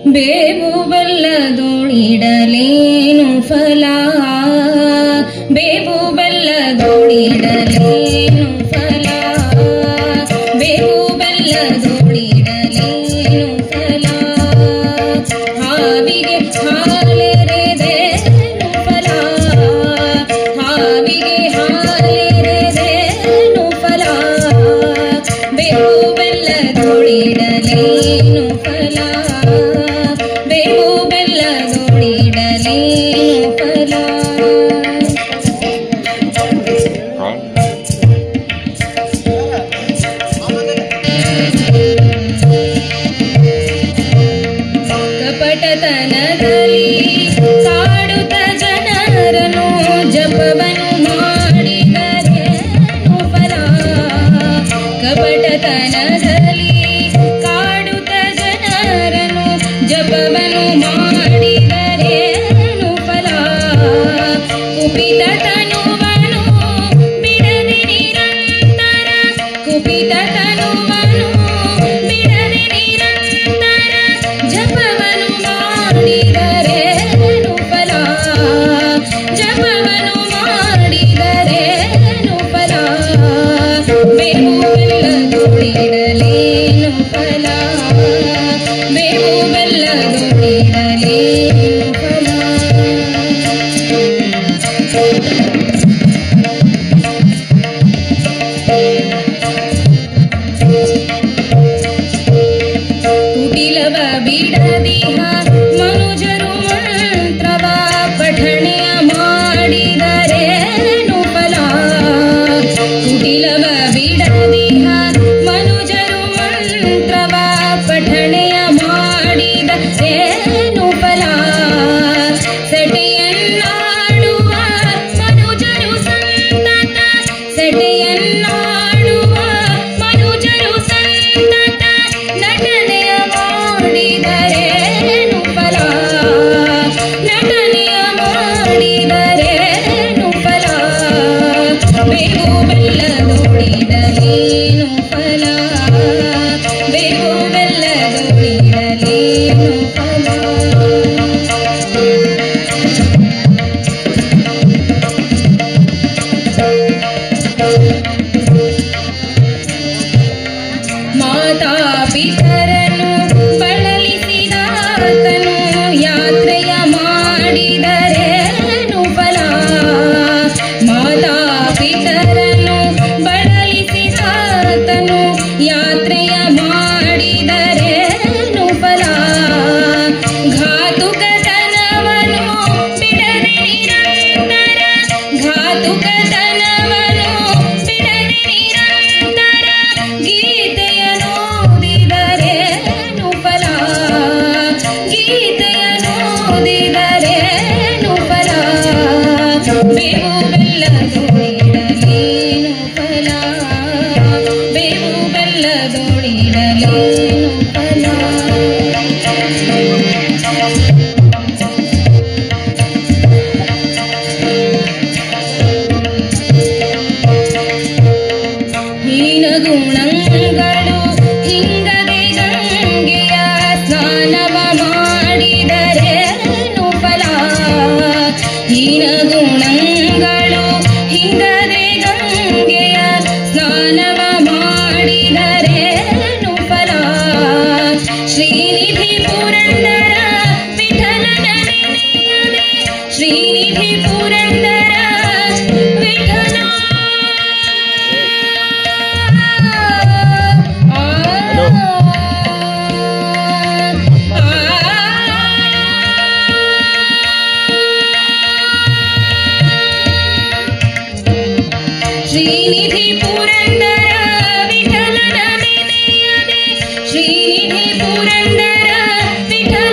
ಬೇವು ಬೆಲ್ಲದೋಳಿಡಲೇನು ಫಲ, ಬೇವು ಬೆಲ್ಲದೋಳಿಡಲೇನು ಫಲ, ಬೇವು ಬೆಲ್ಲದೋಳಿಡಲೇನು ಫಲ, ಹಾವಿಗೆ ಹಾಲೆರೆದೇನು ಫಲ, ಹಾವಿಗೆ ಹಾಲೆರೆದೇನು ಫಲ, ಬೇವು ಬೆಲ್ಲದೋಳಿಡಲೇನು ಫಲ, ಬೇವು ಬೆಲ್ಲದೋಳಿಡಲೇನು ಫಲ. ಕಪಟತನದಲ್ಲಿ ಕಾಡುತ್ತ ಜನರನ್ನು ಜಪವನ್ನು ಮಾಡಿದರೇನು ಫಲ, ಕಪಟತನದಲ್ಲಿ ಕಾಡುತ್ತ ಜನರನ್ನು ಜಪವನ್ನು ಮಾಡಿದರೇನು ಫಲ, ಕುಪಿತ ತನುವನು ಬಿಡದೆ ನಿರಂತರ, ಕುಪಿತ ತನುವನು ಬಿಡದೆ ನಿರಂತರ ಜಪವನ್ನು ಮಾಡಿದರೇನು ಫಲ, ಜಪವನ್ನು ಮಾಡಿದರೇನು ಫಲ, ಬೇವು ಬೆಲ್ಲದೋಳಿಡಲೇನು ಫಲ, ಬೇವು ಬೆಲ್ಲದೋಳಿಡಲೇನು ಫಲ. ಕುಟಿಲವ ಬಿಡದಿಹ ಮನುಜರು ಮಂತ್ರವ ಪಠಣೆಯ ಮಾಡಿದರೇನು ಫಲ, ಕುಟಿಲವ ಬಿಡದಿಹ ಮನುಜರು ಮಂತ್ರವ ಪಠಣೆಯ ಮಾಡಿದರೇನು ಫಲ, ಸೆಟೆಯನ್ನಾಡುವ ಮನುಜರು ಸಂತತ, ಸೆಟೆಯನ್ನಾಡುವ ಮನುಜರು ಸಂತತ ನಟನೆಯ ಮಾಡಿದರೇನು ಫಲ, ನಟನೆಯ ಮಾಡಿದರೇನು ಫಲ, ಬೇವು ಬೆಲ್ಲದೋಳಿಡಲೇನು ಫಲ, ಬೇವು ಬೆಲ್ಲದೋಳಿಡಲೇನು ಫಲ. ಮಾತಾ ಪಿತರನು ಬಳಲಿಸಿದಾತನು ಯಾತ್ರೆಯ ಮಾಡಿದರೇನು ಫಲ, ಮಾತಾ ಪಿತರನು ಬಳಲಿಸಿದಾತನು ಯಾತ್ರೆಯ ಮಾಡಿದರೇನು ಫಲ, ಘಾತುಕತನವನು ಬಿಡದೆ ನಿರಂತರ, ಘಾತುಕತನವನು ಬಿಡದೆ ನಿರಂತರ ಗೀತೆಯನ್ನು ಓದಿದರೇನು ಫಲ, ಗೀತೆಯನ್ನು ಓದಿದರೇನು ಫಲ, ಬೇವು ಬೆಲ್ಲದೋಳಿಡಲೇನು ಫಲ, ಬೇವು ಬೆಲ್ಲದೋಳಿಡಲೇನು ಫಲ. ಹೀನ ಗುಣಗಳು ಹಿಂಗದೆ ಗಂಗೆಯ ಸ್ನಾನವ ಮಾಡಿದರೇನು ಫಲ, ಹೀನ ಗುಣಗಳು ಹಿಂಗದೆ ಗಂಗೆಯ ಸ್ನಾನವ ಮಾಡಿದರೇನು ಫಲ, ಶ್ರೀನಿಧಿ ಪುರಂದರ ವಿಠಲನ ನೆನೆಯದೆ, ಶ್ರೀನಿಧಿ ಪುರಂದರ ವಿಠಲ ಶ್ರೀನಿಧಿ ಪುರಂದರ ವಿಠಲನ ನೆನೆಯದೆ, Srinidhi Purandara Vittala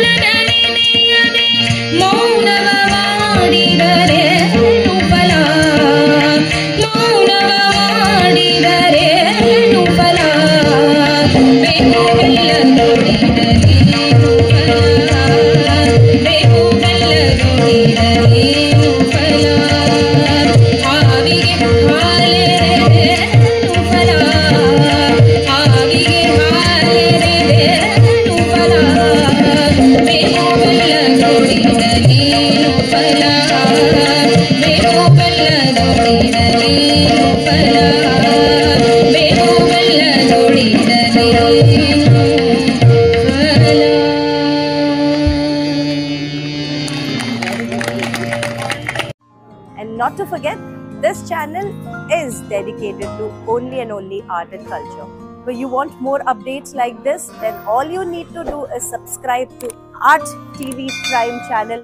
And not to forget, this channel is dedicated to only and only art and culture. So you want more updates like this, then all you need to do is subscribe to Art TV Prime channel